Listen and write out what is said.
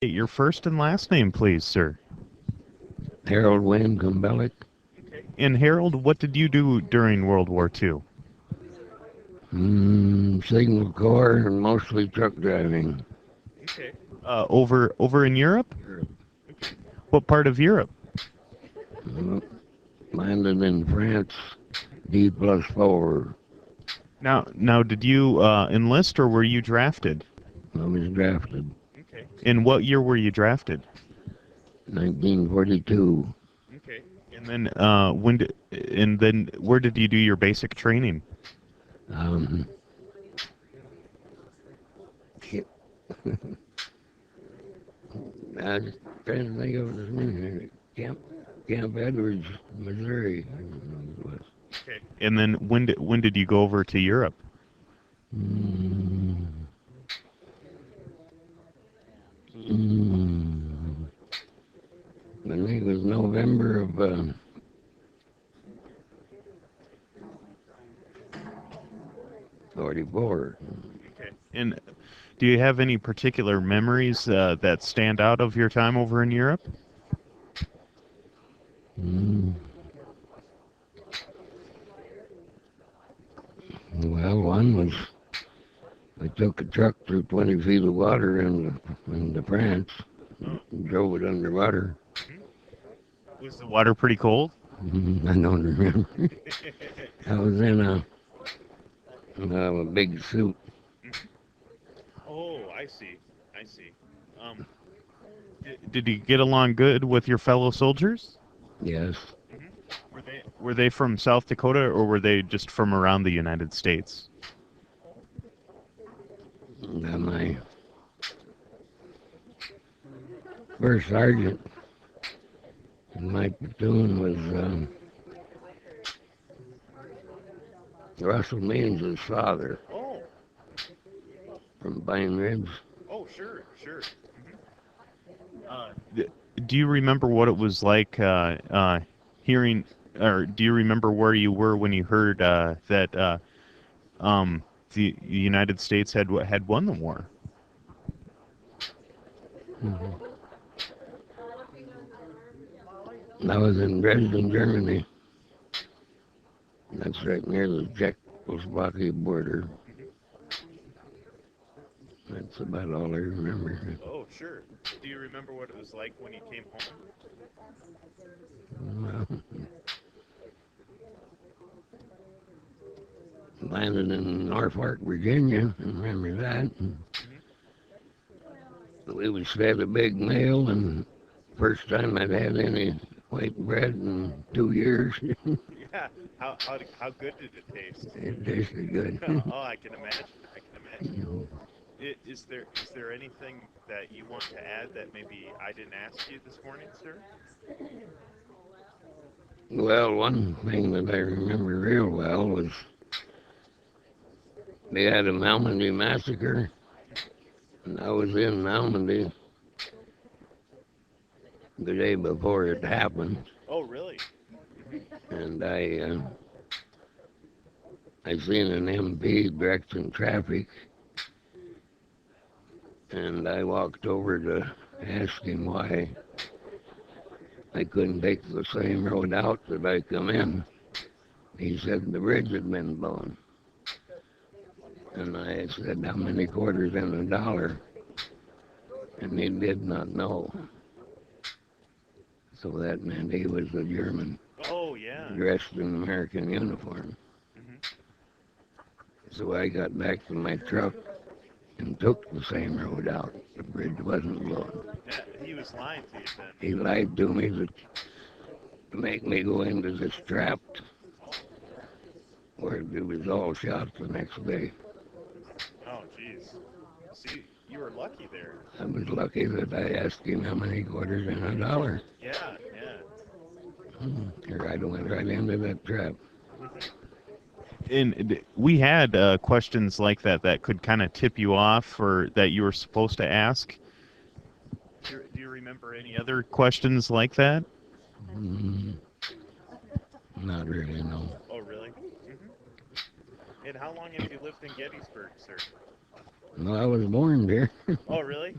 Your first and last name, please, sir. Harold Wayne Gumbelik. And Harold, what did you do during World War II? Signal Corps and mostly truck driving. Over in Europe? What part of Europe? Uh, Landed in France, D+4. Now, did you enlist or were you drafted? I was drafted. In what year were you drafted? 1942. And then where did you do your basic training? Um, shit. I was trying to think of his name. Camp Edwards, Missouri. It was. And then when did you go over to Europe? Mm, mm, I think it was November of 44. And do you have any particular memories that stand out of your time over in Europe? Mm. Well, one was I took a truck through 20 feet of water into France and drove it underwater. Was the water pretty cold? I don't remember. I was in a big suit. Oh, I see. I see. Did you get along good with your fellow soldiers? Yes. Were they from South Dakota or were they just from around the United States? And my first sergeant in my platoon was Russell Means' father Oh, from Pine Ridge. oh, sure, sure. Do you remember what it was like hearing, or do you remember where you were when you heard that um, the United States had won the war? I was in Dresden, Germany. That's right near the Czechoslovakia border. That's about all I remember. Oh, sure. Do you remember what it was like when you came home? Well, landed in Norfolk, Virginia. I remember that. We was fed a big meal, and first time I'd had any white bread in 2 years. Yeah. How good did it taste? It tasted good. Oh, I can imagine. I can imagine. Is there anything that you want to add that maybe I didn't ask you this morning, sir? Well, one thing that I remember real well was they had a Malmedy massacre, and I was in Malmedy the day before it happened, Oh, really? and I seen an MP directing traffic, and I walked over to ask him why I couldn't take the same road out that I come in. He said the bridge had been blown. And I said, how many quarters in a dollar? And he did not know. So that meant he was a German Oh, yeah. dressed in American uniform. So I got back to my truck and took the same road out. The bridge wasn't blown. Yeah, he was lying to you then. He lied to me to make me go into this trap where it was all shot the next day. Oh, jeez. See, you were lucky there. I was lucky that I asked him how many quarters in a dollar. Yeah, yeah. I went right into that trap. And we had questions like that could kind of tip you off or that you were supposed to ask. Do you remember any other questions like that? Mm, Not really, no. Oh, really? And how long have you lived in Gettysburg, sir? No, I was born there. Oh, really?